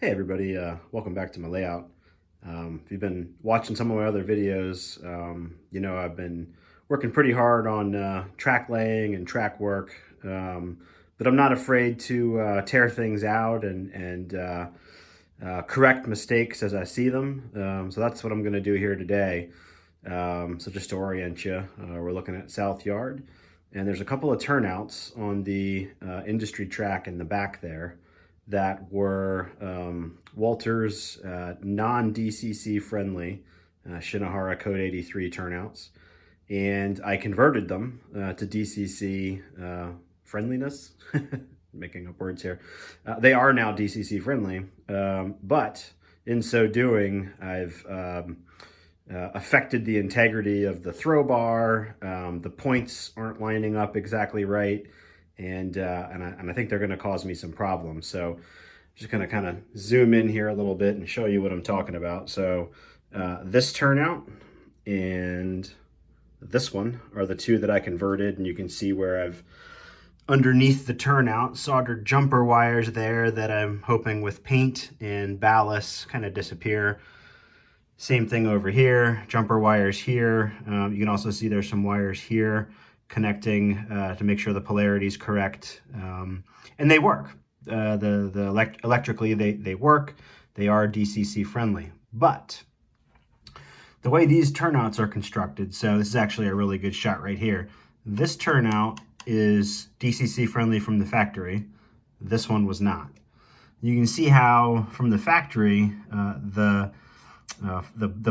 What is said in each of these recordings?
Hey everybody, welcome back to my layout. If you've been watching some of my other videos, you know I've been working pretty hard on track laying and track work, but I'm not afraid to tear things out and correct mistakes as I see them. So that's what I'm going to do here today. So just to orient you, we're looking at South Yard, and there's a couple of turnouts on the industry track in the back there that were Walthers non-DCC friendly Shinohara Code 83 turnouts, and I converted them to DCC friendliness. Making up words here. They are now DCC friendly, but in so doing, I've affected the integrity of the throwbar. The points aren't lining up exactly right, and I think they're going to cause me some problems. So I'm just going to kind of zoom in here a little bit and show you what I'm talking about. So this turnout and this one are the two that I converted, and you can see where I've underneath the turnout soldered jumper wires there that I'm hoping with paint and ballast kind of disappear. Same thing over here, jumper wires here. You can also see there's some wires here connecting to make sure the polarity is correct, and they work. Electrically they work. They are DCC friendly, but the way these turnouts are constructed, so this is actually a really good shot right here. This turnout is DCC friendly from the factory. This one was not. You can see how from the factory the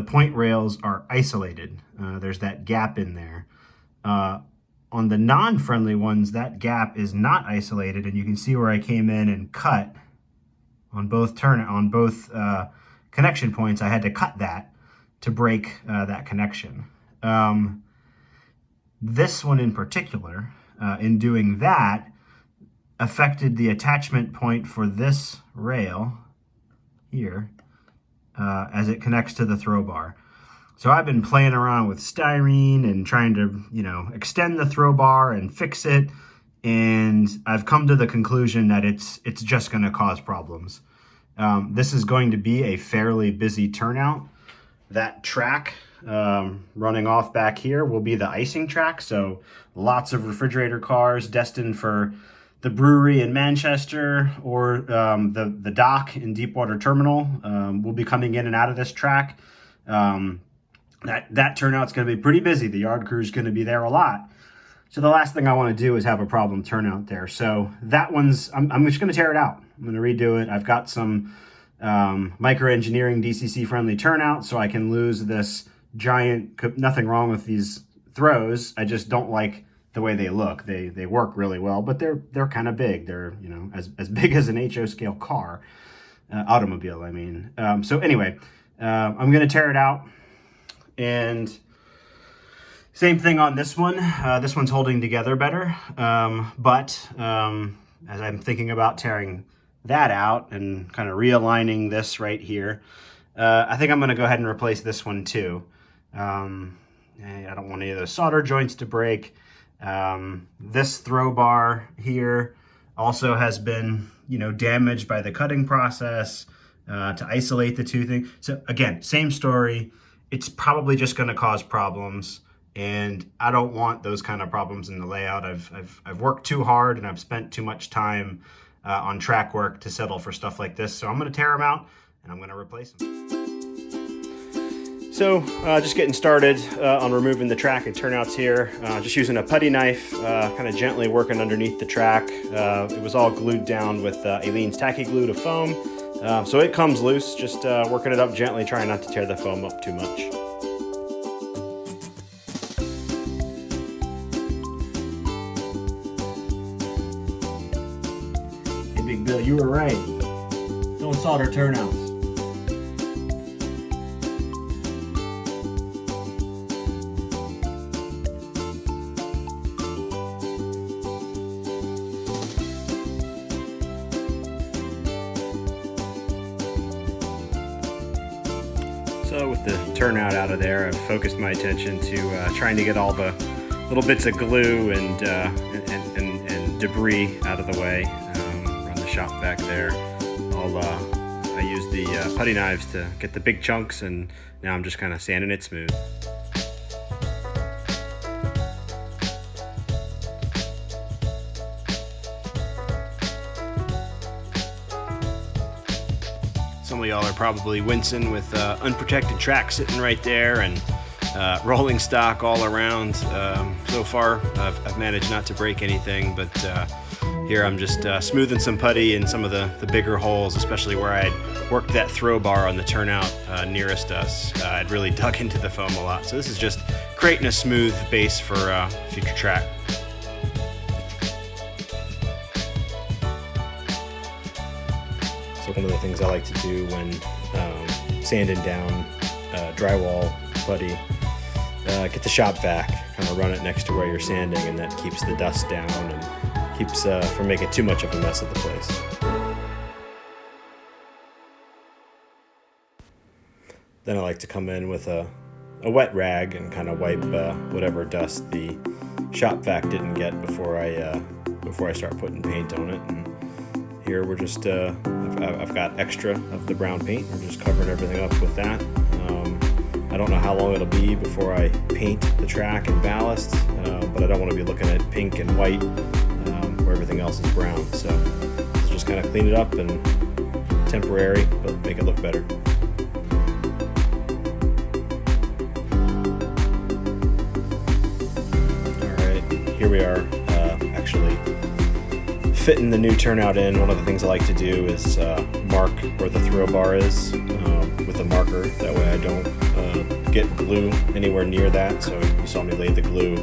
point rails are isolated. There's that gap in there. On the non-friendly ones, that gap is not isolated, and you can see where I came in and cut on both connection points. I had to cut that to break that connection. This one in particular, in doing that, affected the attachment point for this rail here as it connects to the throw bar. So I've been playing around with styrene and trying to, extend the throw bar and fix it, and I've come to the conclusion that it's just going to cause problems. This is going to be a fairly busy turnout. That track running off back here will be the icing track, so lots of refrigerator cars destined for the brewery in Manchester or the dock in Deepwater Terminal will be coming in and out of this track. That turnout's going to be pretty busy. The yard crew is going to be there a lot. So the last thing I want to do is have a problem turnout there. So that one's, I'm just going to tear it out. I'm going to redo it. I've got some micro engineering DCC friendly turnout, so I can lose this giant, nothing wrong with these throws. I just don't like the way they look. They work really well, but they're kind of big. They're, as big as an HO scale car, automobile, I mean. So anyway, I'm going to tear it out. And same thing on this one. This one's holding together better. But as I'm thinking about tearing that out and kind of realigning this right here, I think I'm going to go ahead and replace this one too. I don't want any of those solder joints to break. This throw bar here also has been, damaged by the cutting process to isolate the two things. So again, same story. It's probably just going to cause problems, and I don't want those kind of problems in the layout. I've worked too hard and I've spent too much time on track work to settle for stuff like this. So I'm going to tear them out and I'm going to replace them. So just getting started on removing the track and turnouts here. Just using a putty knife, kind of gently working underneath the track. It was all glued down with Aleene's tacky glue to foam. So it comes loose, just working it up gently, trying not to tear the foam up too much. Hey Big Bill, you were right. Don't solder turnouts. So with the turnout out of there, I've focused my attention to trying to get all the little bits of glue and debris out of the way. Around the shop back there, I'll I used the putty knives to get the big chunks, and now I'm just kind of sanding it smooth. Some of y'all are probably wincing with unprotected track sitting right there and rolling stock all around. So far, I've managed not to break anything, but here I'm just smoothing some putty in some of the bigger holes, especially where I'd worked that throw bar on the turnout nearest us. I'd really dug into the foam a lot. So this is just creating a smooth base for future track. So one of the things I like to do when sanding down drywall putty, get the shop vac, kind of run it next to where you're sanding, and that keeps the dust down and keeps from making too much of a mess of the place. Then I like to come in with a wet rag and kind of wipe whatever dust the shop vac didn't get before I start putting paint on it. And here we're just I've got extra of the brown paint. We're just covering everything up with that. I don't know how long it'll be before I paint the track and ballast, but I don't want to be looking at pink and white where everything else is brown. So let's just kind of clean it up and temporary, but make it look better. All right, here we are, actually fitting the new turnout in. One of the things I like to do is mark where the throw bar is with a marker. That way I don't get glue anywhere near that. So you saw me lay the glue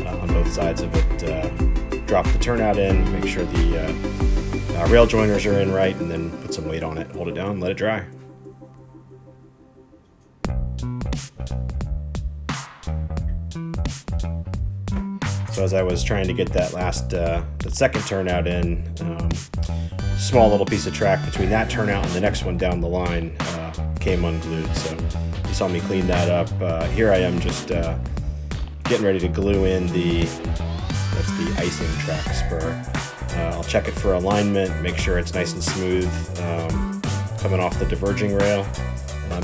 on both sides of it. Drop the turnout in, make sure the rail joiners are in right, and then put some weight on it. Hold it down, let it dry. So as I was trying to get that the second turnout in, small little piece of track between that turnout and the next one down the line came unglued. So you saw me clean that up. Here I am just getting ready to glue in that's the icing track spur. I'll check it for alignment, make sure it's nice and smooth coming off the diverging rail,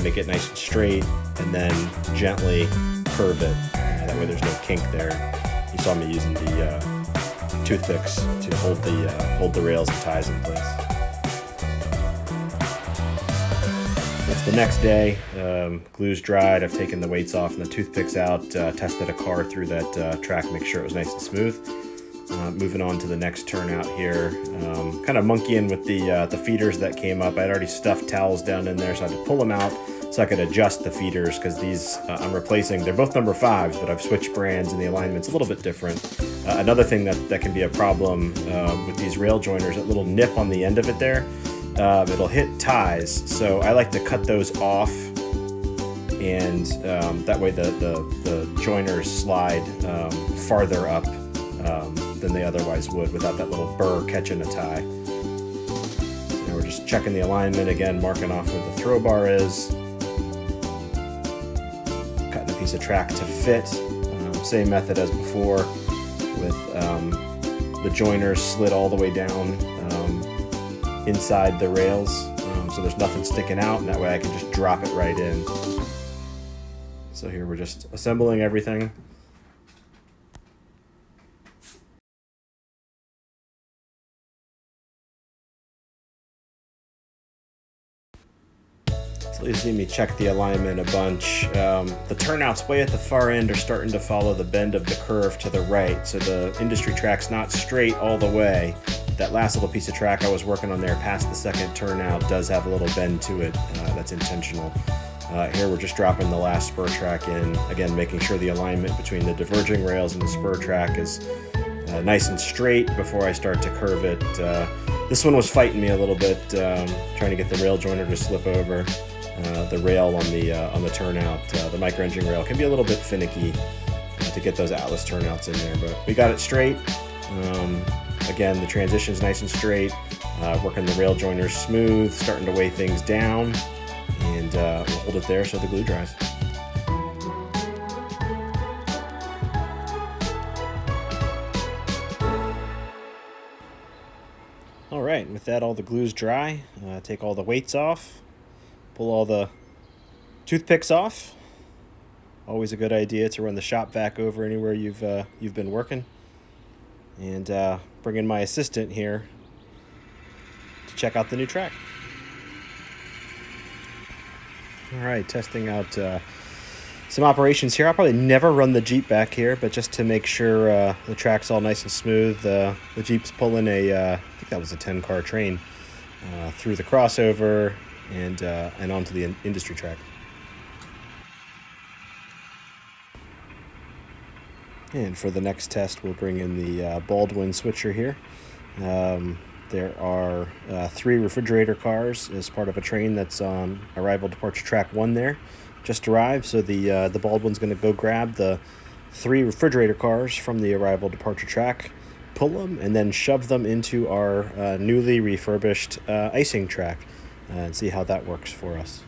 make it nice and straight, and then gently curve it. That way there's no kink there. You saw me using the toothpicks to hold the rails and ties in place. That's the next day. Glue's dried. I've taken the weights off and the toothpicks out. Tested a car through that track, make sure it was nice and smooth. Moving on to the next turnout here. Kind of monkeying with the feeders that came up. I'd already stuffed towels down in there, so I had to pull them out so I could adjust the feeders, because these I'm replacing. They're both number 5s, but I've switched brands and the alignment's a little bit different. Another thing that can be a problem with these rail joiners, that little nip on the end of it there, it'll hit ties. So I like to cut those off, and that way the joiners slide farther up than they otherwise would without that little burr catching a tie. And we're just checking the alignment again, marking off where the throw bar is. Cutting a piece of track to fit. Same method as before, with the joiners slid all the way down inside the rails, so there's nothing sticking out, and that way I can just drop it right in. So here we're just assembling everything. So you see me check the alignment a bunch. The turnouts way at the far end are starting to follow the bend of the curve to the right, so the industry track's not straight all the way. That last little piece of track I was working on there past the second turnout does have a little bend to it. That's intentional. Here we're just dropping the last spur track in, again making sure the alignment between the diverging rails and the spur track is nice and straight before I start to curve it. This one was fighting me a little bit, trying to get the rail joiner to slip over. The rail on the turnout, the micro-engine rail, can be a little bit finicky to get those Atlas turnouts in there, but we got it straight. Again, the transition's nice and straight, working the rail joiners smooth, starting to weigh things down, and we'll hold it there so the glue dries. All right, with that, all the glue's dry. Take all the weights off. pull all the toothpicks off. Always a good idea to run the shop vac over anywhere you've been working. And bring in my assistant here to check out the new track. All right, testing out some operations here. I'll probably never run the Jeep back here, but just to make sure the track's all nice and smooth, the Jeep's pulling I think that was a 10-car train through the crossover and onto the industry track. And for the next test, we'll bring in the Baldwin switcher here. There are 3 refrigerator cars as part of a train that's on arrival departure track 1 there. Just arrived, so the Baldwin's going to go grab the 3 refrigerator cars from the arrival departure track, pull them, and then shove them into our newly refurbished icing track and see how that works for us.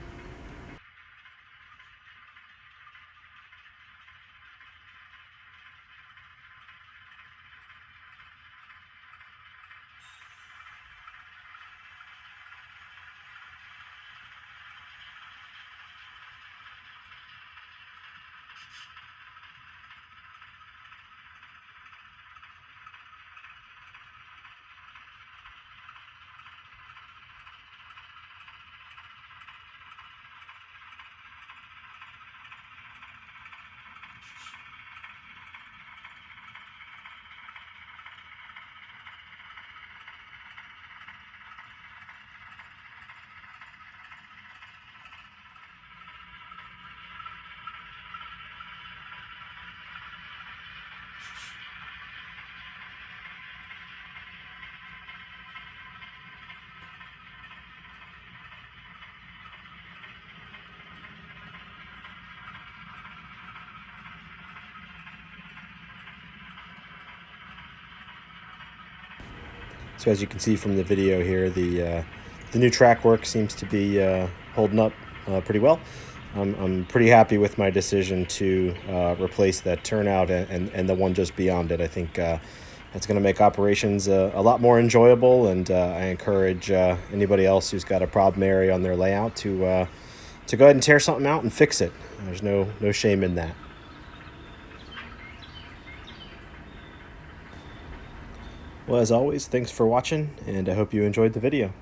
So as you can see from the video here, the new track work seems to be holding up pretty well. I'm pretty happy with my decision to replace that turnout and the one just beyond it. I think that's going to make operations a lot more enjoyable, and I encourage anybody else who's got a problem area on their layout to go ahead and tear something out and fix it. There's no shame in that. Well, as always, thanks for watching, and I hope you enjoyed the video.